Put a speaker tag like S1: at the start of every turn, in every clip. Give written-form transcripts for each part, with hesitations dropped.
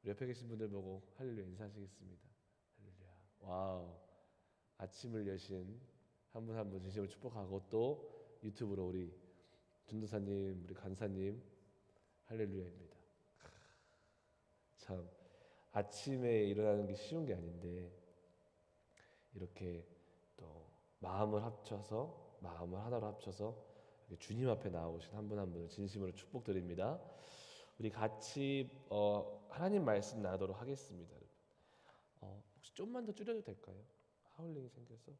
S1: 우리 옆에 계신 분들 보고 할렐루야 인사하시겠습니다. 할렐루야. 와우. 아침을 여신 한 분 한 분 진심으로 축복하고 또 유튜브로 우리 전도사님, 우리 간사님 할렐루야입니다. 참 아침에 일어나는 게 쉬운 게 아닌데 이렇게 또 마음을 하나로 합쳐서 주님 앞에 나오신 한 분 한 분을 진심으로 축복드립니다. 우리 같이 하나님 말씀 나누도록 하겠습니다. 혹시 좀만 더 줄여도 될까요? 하울링이 생겨서.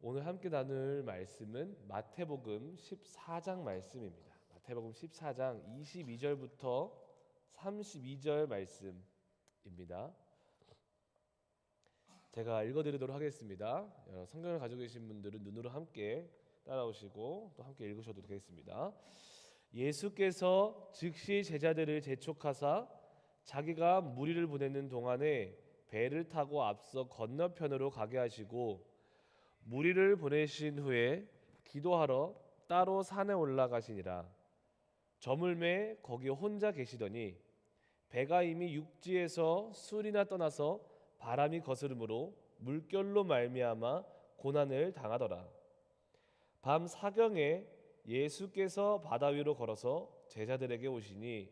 S1: 오늘 함께 나눌 말씀은 마태복음 14장 말씀입니다. 마태복음 14장 22절부터 32절 말씀입니다. 제가 읽어드리도록 하겠습니다. 성경을 가지고 계신 분들은 눈으로 함께 따라오시고 또 함께 읽으셔도 되겠습니다. 예수께서 즉시 제자들을 재촉하사 자기가 무리를 보내는 동안에 배를 타고 앞서 건너편으로 가게 하시고 무리를 보내신 후에 기도하러 따로 산에 올라가시니라. 저물매 거기 혼자 계시더니 배가 이미 육지에서 술이나 떠나서 바람이 거스름으로 물결로 말미암아 고난을 당하더라. 밤 사경에 예수께서 바다 위로 걸어서 제자들에게 오시니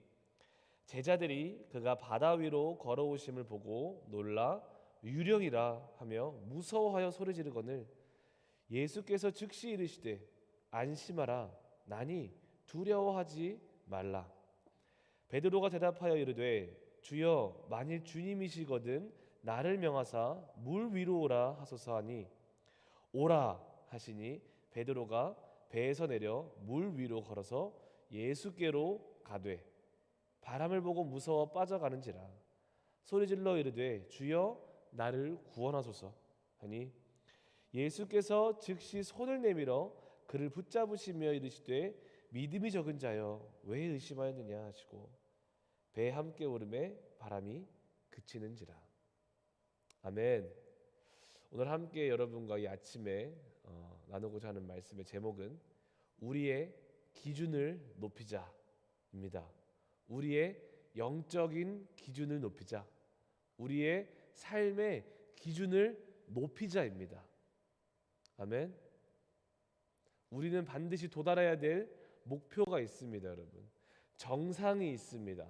S1: 제자들이 그가 바다 위로 걸어오심을 보고 놀라 유령이라 하며 무서워하여 소리 지르거늘 예수께서 즉시 이르시되 안심하라 나니 두려워하지 말라. 베드로가 대답하여 이르되 주여 만일 주님이시거든 나를 명하사 물 위로 오라 하소서 하니 오라 하시니 베드로가 배에서 내려 물 위로 걸어서 예수께로 가되 바람을 보고 무서워 빠져가는지라. 소리질러 이르되 주여 나를 구원하소서 하니 예수께서 즉시 손을 내밀어 그를 붙잡으시며 이르시되 믿음이 적은 자여 왜 의심하였느냐 하시고 배에 함께 오르매 바람이 그치는지라. 아멘. 오늘 함께 여러분과 이 아침에 나누고자 하는 말씀의 제목은 우리의 기준을 높이자입니다. 우리의 영적인 기준을 높이자, 우리의 삶의 기준을 높이자입니다. 아멘. 우리는 반드시 도달해야 될 목표가 있습니다, 여러분. 정상이 있습니다.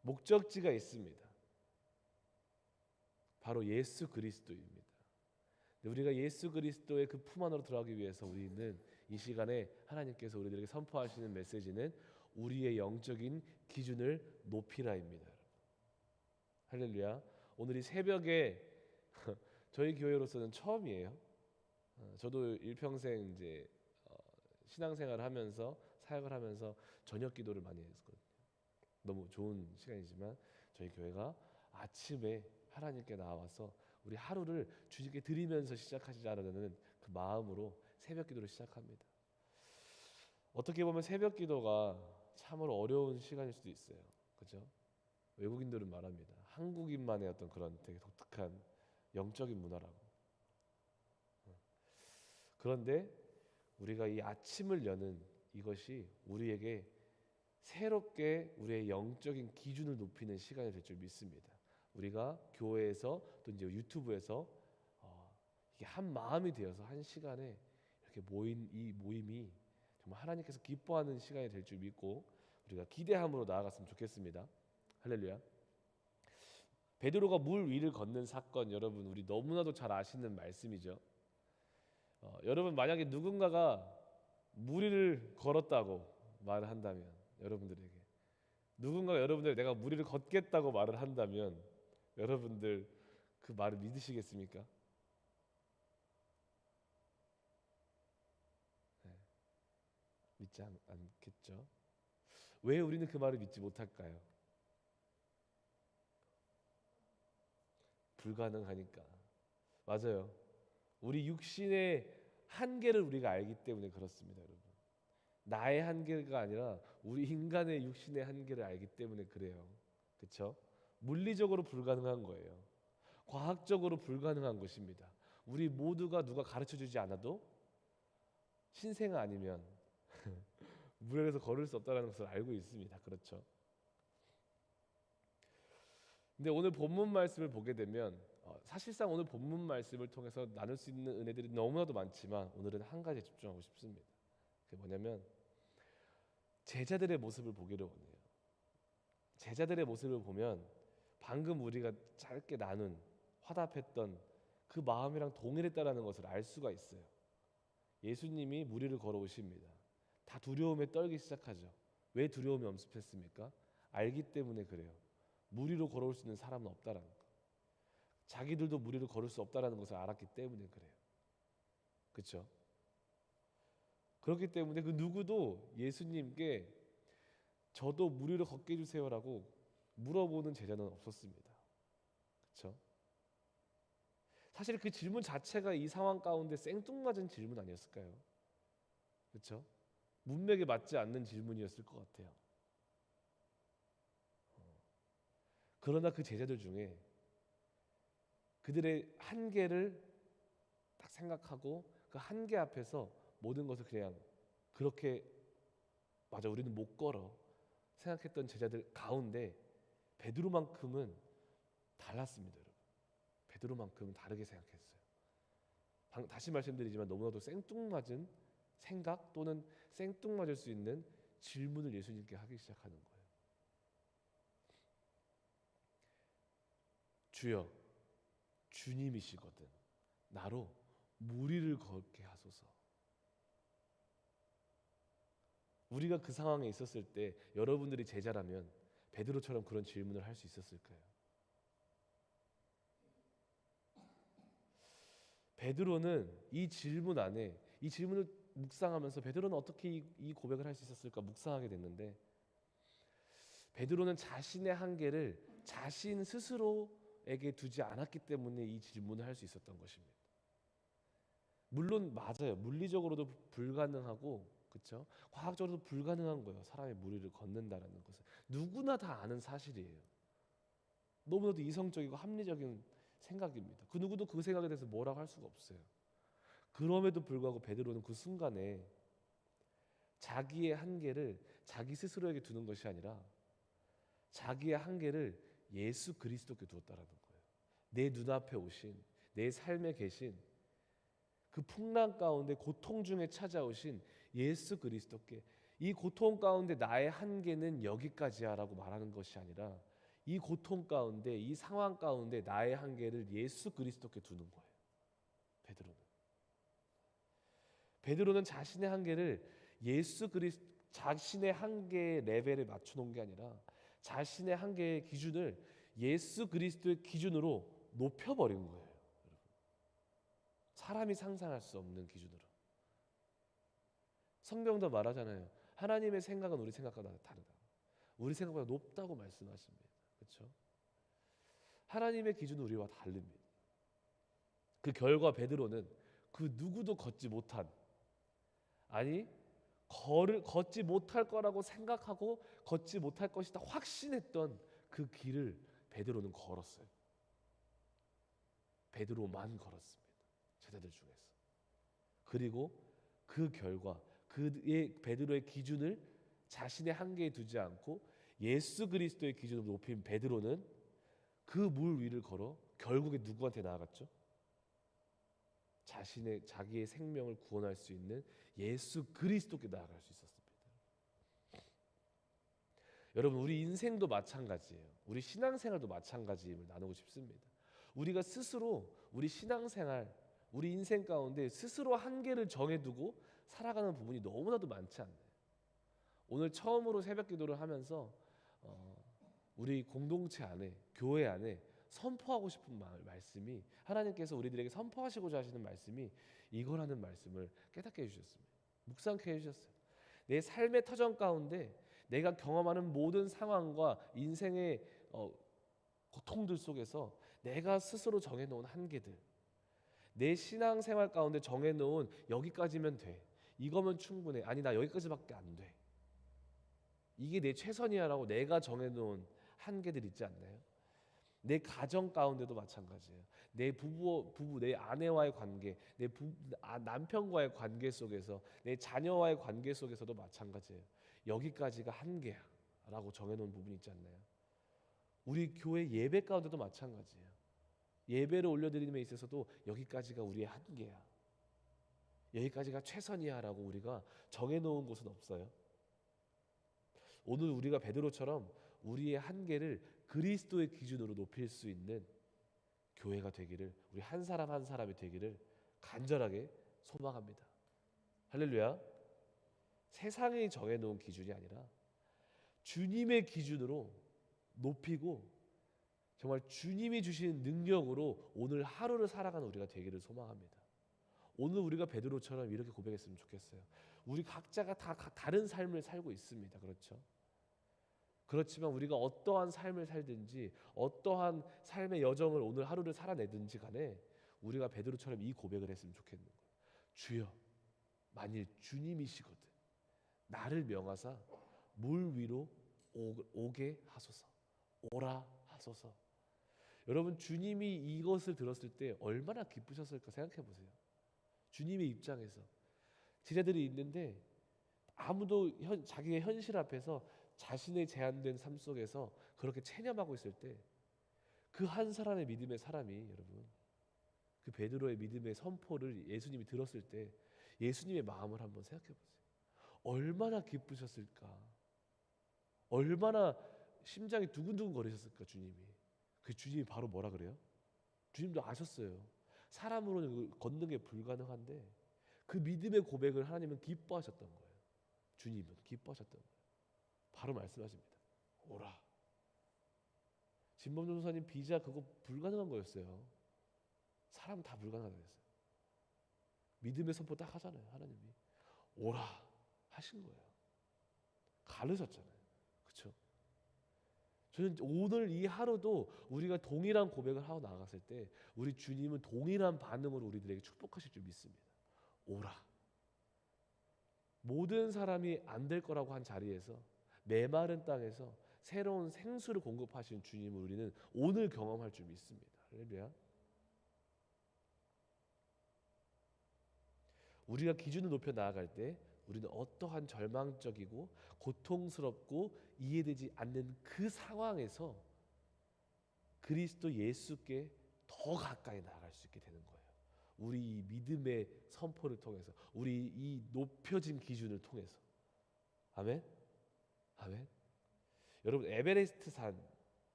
S1: 목적지가 있습니다. 바로 예수 그리스도입니다. 우리가 예수 그리스도의 그 품 안으로 들어가기 위해서 우리는 이 시간에 하나님께서 우리들에게 선포하시는 메시지는 우리의 영적인 기준을 높이라입니다. 할렐루야. 오늘 이 새벽에 저희 교회로서는 처음이에요. 저도 일평생 이제 신앙생활을 하면서 사역을 하면서 저녁 기도를 많이 했거든요. 너무 좋은 시간이지만 저희 교회가 아침에 하나님께 나와서 우리 하루를 주님께 드리면서 시작하시자라는 그 마음으로 새벽 기도를 시작합니다. 어떻게 보면 새벽 기도가 참으로 어려운 시간일 수도 있어요. 그렇죠? 외국인들은 말합니다. 한국인만의 어떤 그런 되게 독특한 영적인 문화라고. 그런데 우리가 이 아침을 여는 이것이 우리에게 새롭게 우리의 영적인 기준을 높이는 시간이 될 줄 믿습니다. 우리가 교회에서 또 이제 유튜브에서 이게 한 마음이 되어서 한 시간에 이렇게 모인 이 모임이 정말 하나님께서 기뻐하는 시간이 될 줄 믿고 우리가 기대함으로 나아갔으면 좋겠습니다. 할렐루야. 베드로가 물 위를 걷는 사건, 여러분 우리 너무나도 잘 아시는 말씀이죠. 여러분 만약에 누군가가 물 위를 걸었다고 말을 한다면 여러분들에게 누군가가 여러분들 내가 물 위를 걷겠다고 말을 한다면 여러분들 그 말을 믿으시겠습니까? 네, 믿지 않겠죠. 왜 우리는 그 말을 믿지 못할까요? 불가능하니까. 맞아요. 우리 육신의 한계를 우리가 알기 때문에 그렇습니다, 여러분. 나의 한계가 아니라 우리 인간의 육신의 한계를 알기 때문에 그래요. 그렇죠? 물리적으로 불가능한 거예요. 과학적으로 불가능한 것입니다. 우리 모두가 누가 가르쳐주지 않아도 신생 아니면 물 아래서 걸을 수 없다는 것을 알고 있습니다. 그렇죠? 근데 오늘 본문 말씀을 보게 되면 사실상 오늘 본문 말씀을 통해서 나눌 수 있는 은혜들이 너무나도 많지만 오늘은 한 가지에 집중하고 싶습니다. 그게 뭐냐면 제자들의 모습을 보기를 원해요. 제자들의 모습을 보면 방금 우리가 짧게 나눈 화답했던 그 마음이랑 동일했다라는 것을 알 수가 있어요. 예수님이 물 위를 걸어오십니다. 다 두려움에 떨기 시작하죠. 왜 두려움이 엄습했습니까? 알기 때문에 그래요. 물 위로 걸어올 수 있는 사람은 없다라는 거. 자기들도 물 위로 걸을 수 없다라는 것을 알았기 때문에 그래요. 그렇죠? 그렇기 때문에 그 누구도 예수님께 저도 물 위로 걷게 해주세요라고 물어보는 제자는 없었습니다. 그렇죠? 사실 그 질문 자체가 이 상황 가운데 생뚱맞은 질문 아니었을까요? 그렇죠? 문맥에 맞지 않는 질문이었을 것 같아요. 그러나 그 제자들 중에 그들의 한계를 딱 생각하고 그 한계 앞에서 모든 것을 그냥 그렇게 맞아 우리는 못 걸어 생각했던 제자들 가운데 베드로만큼은 달랐습니다. 여러분. 베드로만큼은 다르게 생각했어요. 다시 말씀드리지만 너무나도 생뚱맞은 생각 또는 생뚱맞을 수 있는 질문을 예수님께 하기 시작하는 거예요. 주여, 주님이시거든 나로 물 위를 걷게 하소서. 우리가 그 상황에 있었을 때 여러분들이 제자라면 베드로처럼 그런 질문을 할 수 있었을까요? 베드로는 이 질문 안에 이 질문을 묵상하면서 베드로는 어떻게 이 고백을 할 수 있었을까 묵상하게 됐는데 베드로는 자신의 한계를 자신 스스로에게 두지 않았기 때문에 이 질문을 할 수 있었던 것입니다. 물론 맞아요. 물리적으로도 불가능하고 그렇죠? 과학적으로도 불가능한 거예요. 사람의 물 위를 걷는다라는 것은 누구나 다 아는 사실이에요. 너무나도 이성적이고 합리적인 생각입니다. 그 누구도 그 생각에 대해서 뭐라고 할 수가 없어요. 그럼에도 불구하고 베드로는 그 순간에 자기의 한계를 자기 스스로에게 두는 것이 아니라 자기의 한계를 예수 그리스도께 두었다라는 거예요. 내 눈앞에 오신 내 삶에 계신 그 풍랑 가운데 고통 중에 찾아오신 예수 그리스도께 이 고통 가운데 나의 한계는 여기까지야라고 말하는 것이 아니라 이 고통 가운데 이 상황 가운데 나의 한계를 예수 그리스도께 두는 거예요. 베드로는 자신의 한계를 자신의 한계의 레벨에 맞춰 놓은 게 아니라 자신의 한계의 기준을 예수 그리스도의 기준으로 높여버린 거예요. 사람이 상상할 수 없는 기준으로. 성경도 말하잖아요. 하나님의 생각은 우리 생각과 다르다. 우리 생각보다 높다고 말씀하십니다. 그렇죠? 하나님의 기준은 우리와 다릅니다. 그 결과 베드로는 그 누구도 걷지 못한 걷지 못할 거라고 생각하고 걷지 못할 것이다 확신했던 그 길을 베드로는 걸었어요. 베드로만 걸었습니다. 제자들 중에서. 그리고 그 결과 베드로의 기준을 자신의 한계에 두지 않고 예수 그리스도의 기준으로 높인 베드로는 그 물 위를 걸어 결국에 누구한테 나아갔죠? 자기의 생명을 구원할 수 있는 예수 그리스도께 나아갈 수 있었습니다. 여러분 우리 인생도 마찬가지예요. 우리 신앙생활도 마찬가지임을 나누고 싶습니다. 우리가 스스로 우리 신앙생활 우리 인생 가운데 스스로 한계를 정해두고 살아가는 부분이 너무나도 많지 않나요? 오늘 처음으로 새벽 기도를 하면서 우리 공동체 안에 교회 안에 선포하고 싶은 말씀이 하나님께서 우리들에게 선포하시고자 하시는 말씀이 이거라는 말씀을 깨닫게 해주셨습니다. 묵상케 해주셨어요. 내 삶의 터전 가운데 내가 경험하는 모든 상황과 인생의 고통들 속에서 내가 스스로 정해놓은 한계들 내 신앙생활 가운데 정해놓은 여기까지면 돼 이거면 충분해 아니 나 여기까지밖에 안 돼 이게 내 최선이야 라고 내가 정해놓은 한계들 있지 않나요? 내 가정 가운데도 마찬가지예요. 내 부부, 내 아내와의 관계, 남편과의 관계 속에서, 내 자녀와의 관계 속에서도 마찬가지예요. 여기까지가 한계야라고 정해놓은 부분이 있지 않나요? 우리 교회 예배 가운데도 마찬가지예요. 예배를 올려드리는 데 있어서도 여기까지가 우리의 한계야, 여기까지가 최선이야라고 우리가 정해놓은 곳은 없어요. 오늘 우리가 베드로처럼 우리의 한계를 그리스도의 기준으로 높일 수 있는 교회가 되기를, 우리 한 사람 한 사람이 되기를 간절하게 소망합니다. 할렐루야. 세상이 정해놓은 기준이 아니라 주님의 기준으로 높이고 정말 주님이 주시는 능력으로 오늘 하루를 살아가는 우리가 되기를 소망합니다. 오늘 우리가 베드로처럼 이렇게 고백했으면 좋겠어요. 우리 각자가 다 다른 삶을 살고 있습니다. 그렇죠? 그렇지만 우리가 어떠한 삶을 살든지 어떠한 삶의 여정을 오늘 하루를 살아내든지 간에 우리가 베드로처럼 이 고백을 했으면 좋겠는 거예요. 주여, 만일 주님이시거든 나를 명하사 물 위로 오게 하소서. 오라 하소서. 여러분, 주님이 이것을 들었을 때 얼마나 기쁘셨을까 생각해 보세요. 주님의 입장에서 제자들이 있는데 아무도 자기의 현실 앞에서 자신의 제한된 삶 속에서 그렇게 체념하고 있을 때 그 한 사람의 믿음의 사람이, 여러분, 그 베드로의 믿음의 선포를 예수님이 들었을 때 예수님의 마음을 한번 생각해 보세요. 얼마나 기쁘셨을까, 얼마나 심장이 두근두근 거리셨을까. 그 주님이 바로 뭐라 그래요? 주님도 아셨어요. 사람으로는 걷는 게 불가능한데 그 믿음의 고백을 하나님은 기뻐하셨던 거예요. 주님은 기뻐하셨던 거예요. 바로 말씀하십니다. 오라. 진범 전사님 비자 그거 불가능한 거였어요. 사람 다 불가능하다 그랬어요. 믿음의 선포 딱 하잖아요. 하나님이 오라 하신 거예요. 가르셨잖아요. 그렇죠? 저는 오늘 이 하루도 우리가 동일한 고백을 하고 나갔을 때 우리 주님은 동일한 반응으로 우리들에게 축복하실 줄 믿습니다. 오라. 모든 사람이 안 될 거라고 한 자리에서 메마른 땅에서 새로운 생수를 공급하시는 주님을 우리는 오늘 경험할 줄 믿습니다. 할렐루야. 우리가 기준을 높여 나아갈 때 우리는 어떠한 절망적이고 고통스럽고 이해되지 않는 그 상황에서 그리스도 예수께 더 가까이 나아갈 수 있게 되는 거예요. 우리 이 믿음의 선포를 통해서, 우리 이 높여진 기준을 통해서. 아멘. 아멘. 여러분, 에베레스트 산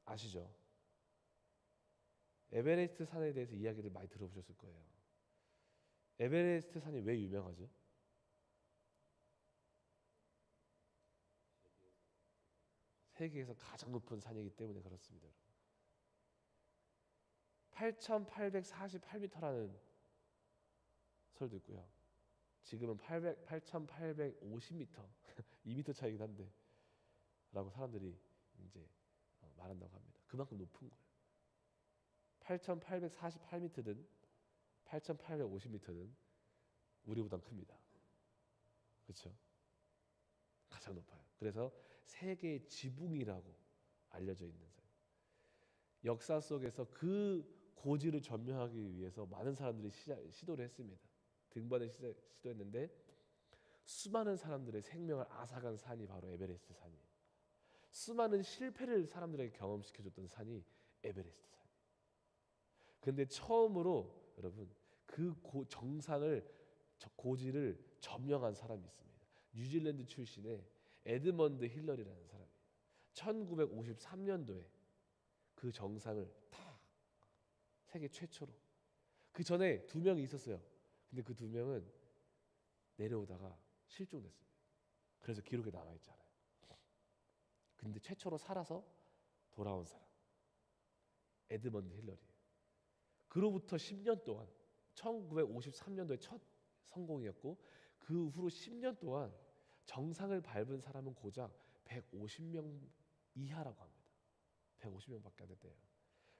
S1: 아시죠? 에베레스트 산에 대해서 이야기를 많이 들어보셨을 거예요. 에베레스트 산이 왜 유명하죠? 세계에서 가장 높은 산이기 때문에 그렇습니다. 8,848m라는 설도 있고요. 지금은 8,850m, 2m 차이긴 한데 라고 사람들이 이제 말한다고 합니다. 그만큼 높은 거예요. 8,848m든 8,850m든 우리보단 큽니다. 그렇죠? 가장 높아요. 그래서 세계의 지붕이라고 알려져 있는 산. 역사 속에서 그 고지를 점령하기 위해서 많은 사람들이 시도를 했습니다. 등반을 시도했는데 수많은 사람들의 생명을 앗아간 산이 바로 에베레스트 산이에요. 수많은 실패를 사람들에게 경험시켜줬던 산이 에베레스트 산이에요. 그런데 처음으로 여러분 그 정상을, 고지를 점령한 사람이 있습니다. 뉴질랜드 출신의 에드먼드 힐러리라는 사람이에요. 1953년도에 그 정상을 다 세계 최초로. 그 전에 2명이 있었어요. 근데 그 2명은 내려오다가 실종됐습니다. 그래서 기록에 남아 있잖아요. 근데 최초로 살아서 돌아온 사람 에드먼드 힐러리예요. 그로부터 10년 동안 1953년도에 첫 성공이었고 그 후로 10년 동안 정상을 밟은 사람은 고작 150명 이하라고 합니다. 150명밖에 안 됐대요.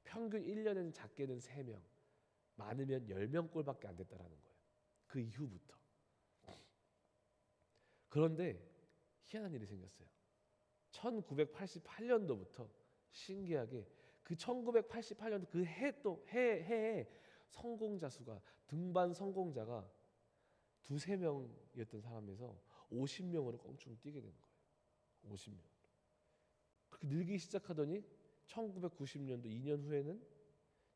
S1: 평균 1년에는 작게는 3명, 많으면 10명꼴밖에 안 됐다라는 거예요. 그 이후부터. 그런데 희한한 일이 생겼어요. 1988년도부터 신기하게 그 1988년도 그 해에 성공자 수가 등반 성공자가 두세 명이었던 사람에서 50명으로 껑충 뛰게 된 거예요. 50명. 그렇게 늘기 시작하더니 1990년도 2년 후에는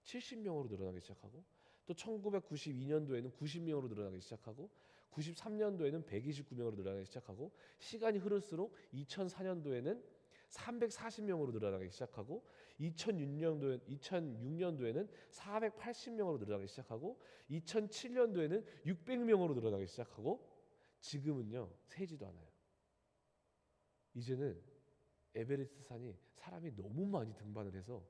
S1: 70명으로 늘어나기 시작하고 또 1992년도에는 90명으로 늘어나기 시작하고 93년도에는 129명으로 늘어나기 시작하고 시간이 흐를수록 2004년도에는 340명으로 늘어나기 시작하고 2006년도에는 480명으로 늘어나기 시작하고 2007년도에는 600명으로 늘어나기 시작하고 지금은요 세지도 않아요. 이제는 에베레스트 산이 사람이 너무 많이 등반을 해서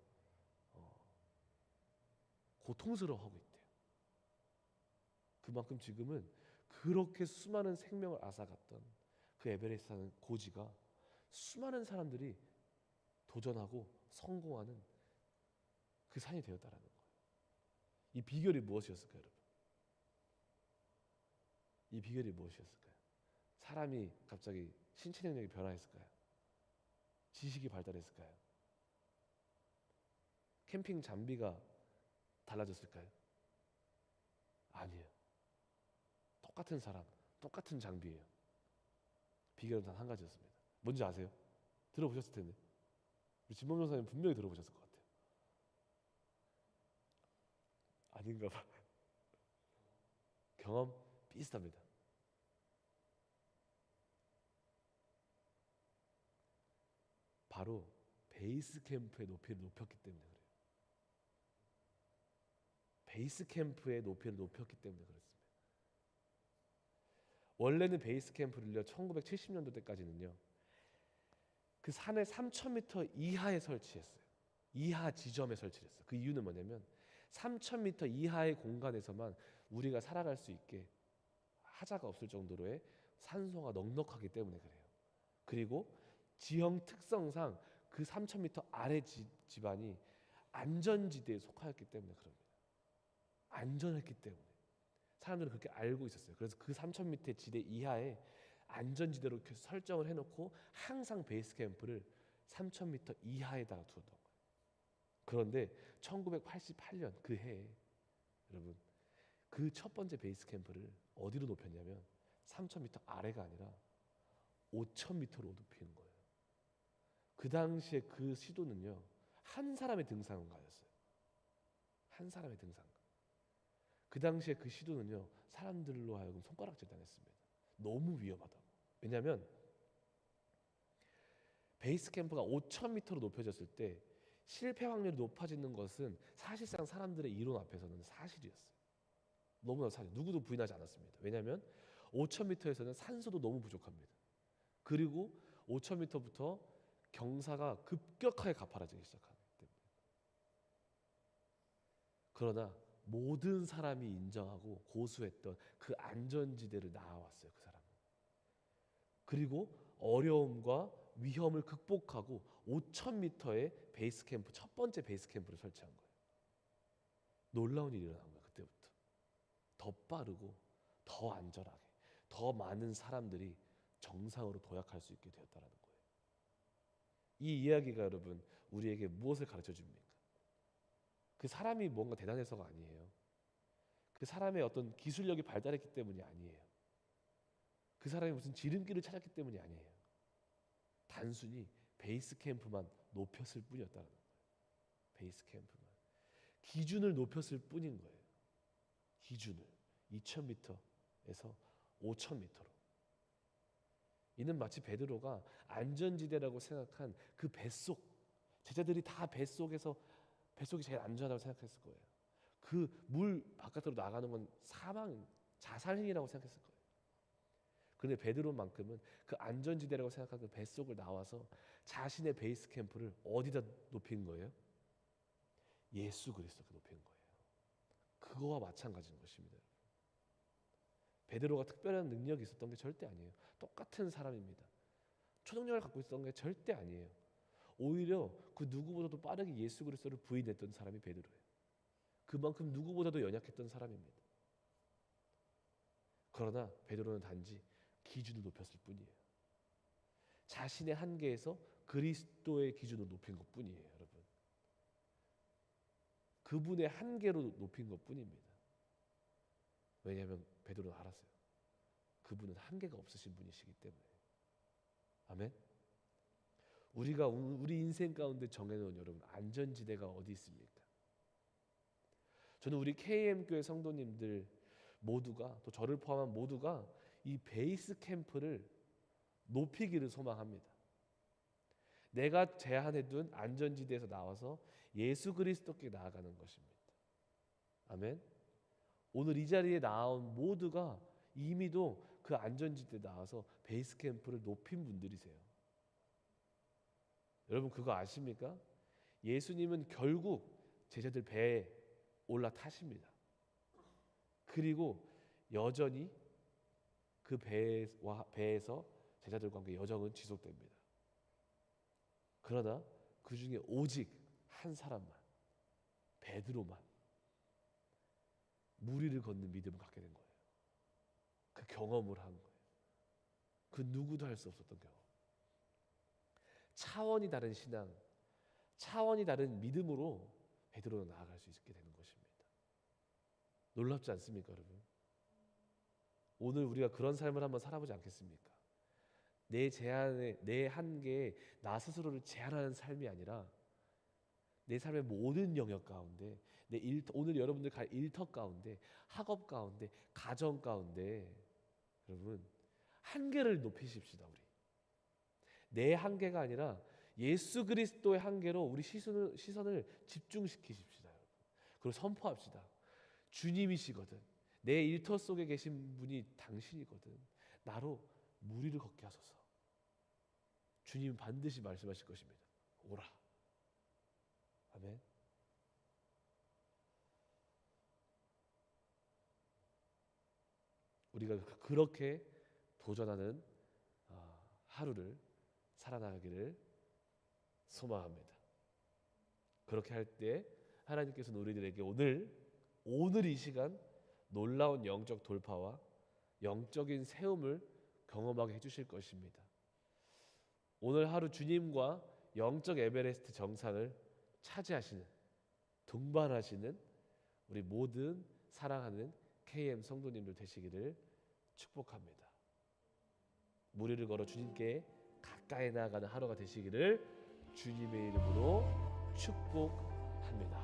S1: 고통스러워하고 있대요. 그만큼 지금은 그렇게 수많은 생명을 앗아갔던 그 에베레스트 산 고지가 수많은 사람들이 도전하고 성공하는 그 산이 되었다라는 거예요. 이 비결이 무엇이었을까요, 여러분? 이 비결이 무엇이었을까요? 사람이 갑자기 신체 능력이 변화했을까요? 지식이 발달했을까요? 캠핑 장비가 달라졌을까요? 아니에요. 똑같은 사람, 똑같은 장비예요. 비결은 단 한 가지였습니다. 뭔지 아세요? 들어보셨을 텐데. 우리 진범 전사님 분명히 들어보셨을 것 같아요. 아닌가 봐. 경험 비슷합니다. 바로 베이스 캠프의 높이를 높였기 때문에 그래요. 베이스 캠프의 높이를 높였기 때문에 그렇습니다. 원래는 베이스 캠프를요 1970년도 때까지는요 그 산의 3,000m 이하에 설치했어요. 이하 지점에 설치했어요. 그 이유는 뭐냐면 3,000m 이하의 공간에서만 우리가 살아갈 수 있게 하자가 없을 정도로의 산소가 넉넉하기 때문에 그래요. 그리고 지형 특성상 그 3,000m 아래 지반이 안전지대에 속하였기 때문에 그럽니다. 안전했기 때문에 사람들은 그렇게 알고 있었어요. 그래서 그 3,000m 지대 이하에 안전지대로 이렇게 설정을 해놓고 항상 베이스 캠프를 3,000m 이하에다가 두었던 거예요. 그런데 1988년 그 해에 여러분 그 첫 번째 베이스 캠프를 어디로 높였냐면 3,000m 아래가 아니라 5,000m로 높이는 거예요. 그 당시에 그 시도는요 한 사람의 등산가였어요. 한 사람의 등산가. 그 당시에 그 시도는요 사람들로 하여금 손가락질 당했습니다. 너무 위험하다고. 왜냐하면 베이스 캠프가 5,000m로 높여졌을 때 실패 확률이 높아지는 것은 사실상 사람들의 이론 앞에서는 사실이었어요. 너무나 사실. 누구도 부인하지 않았습니다. 왜냐하면 5,000m에서는 산소도 너무 부족합니다. 그리고 5,000m부터 경사가 급격하게 가파라지기 시작하기 때문에. 그러나 모든 사람이 인정하고 고수했던 그 안전지대를 나아왔어요. 그 사람은. 그리고 어려움과 위험을 극복하고 5,000m의 베이스 캠프, 첫 번째 베이스 캠프를 설치한 거예요. 놀라운 일이 일어난 거예요. 그때부터 더 빠르고 더 안전하게 더 많은 사람들이 정상으로 도약할 수 있게 되었다는 거예요. 이 이야기가 여러분 우리에게 무엇을 가르쳐 줍니까? 그 사람이 뭔가 대단해서가 아니에요. 그 사람의 어떤 기술력이 발달했기 때문이 아니에요. 그 사람이 무슨 지름길을 찾았기 때문이 아니에요. 단순히 베이스 캠프만 높였을 뿐이었다는 거예요. 베이스 캠프만. 기준을 높였을 뿐인 거예요. 기준을 2,000m에서 5,000m로. 이는 마치 베드로가 안전지대라고 생각한 그 뱃속, 제자들이 다 뱃속이 제일 안전하다고 생각했을 거예요. 그 물 바깥으로 나가는 건 사망, 자살행위라고 생각했을 거예요. 그런데 베드로만큼은 그 안전지대라고 생각한 그 뱃속을 나와서 자신의 베이스 캠프를 어디다 높인 거예요? 예수 그리스도께 높인 거예요. 그거와 마찬가지인 것입니다. 베드로가 특별한 능력이 있었던 게 절대 아니에요. 똑같은 사람입니다. 초능력을 갖고 있었던 게 절대 아니에요. 오히려 그 누구보다도 빠르게 예수 그리스도를 부인했던 사람이 베드로예요. 그만큼 누구보다도 연약했던 사람입니다. 그러나 베드로는 단지 기준을 높였을 뿐이에요. 자신의 한계에서 그리스도의 기준을 높인 것뿐이에요, 여러분. 그분의 한계로 높인 것뿐입니다. 왜냐하면 베드로는 알았어요. 그분은 한계가 없으신 분이시기 때문에. 아멘. 우리가 우리 인생 가운데 정해놓은 여러분 안전지대가 어디 있습니까? 저는 우리 KM교회 성도님들 모두가, 또 저를 포함한 모두가 이 베이스 캠프를 높이기를 소망합니다. 내가 제안해둔 안전지대에서 나와서 예수 그리스도께 나아가는 것입니다. 아멘. 오늘 이 자리에 나온 모두가 이미도 그 안전지대에 나와서 베이스 캠프를 높인 분들이세요. 여러분 그거 아십니까? 예수님은 결국 제자들 배에 올라타십니다. 그리고 여전히 그 배에서 제자들과 함께 여정은 지속됩니다. 그러나 그 중에 오직 한 사람만, 베드로만 물 위를 걷는 믿음을 갖게 된 거예요. 그 경험을 한 거예요. 그 누구도 할 수 없었던 경험. 차원이 다른 신앙, 차원이 다른 믿음으로 베드로는 나아갈 수 있게 되는 것입니다. 놀랍지 않습니까, 여러분? 오늘 우리가 그런 삶을 한번 살아보지 않겠습니까? 내 제한에, 내 한계에 나 스스로를 제한하는 삶이 아니라 내 삶의 모든 영역 가운데, 오늘 여러분들 갈 일터 가운데, 학업 가운데, 가정 가운데 여러분 한계를 높이십시다. 우리 내 한계가 아니라 예수 그리스도의 한계로 우리 시선을 집중시키십시다. 여러분. 그리고 선포합시다. 주님이시거든. 내 일터 속에 계신 분이 당신이거든. 나로 물 위를 걷게 하소서. 주님 반드시 말씀하실 것입니다. 오라. 아멘. 우리가 그렇게 도전하는 하루를 살아나가기를 소망합니다. 그렇게 할 때 하나님께서는 우리들에게 오늘 이 시간 놀라운 영적 돌파와 영적인 세움을 경험하게 해주실 것입니다. 오늘 하루 주님과 영적 에베레스트 정상을 차지하시는, 동반하시는 우리 모든 사랑하는 KM 성도님들 되시기를 축복합니다. 물 위를 걸어 주님께 가까이 나아가는 하루가 되시기를 주님의 이름으로 축복합니다.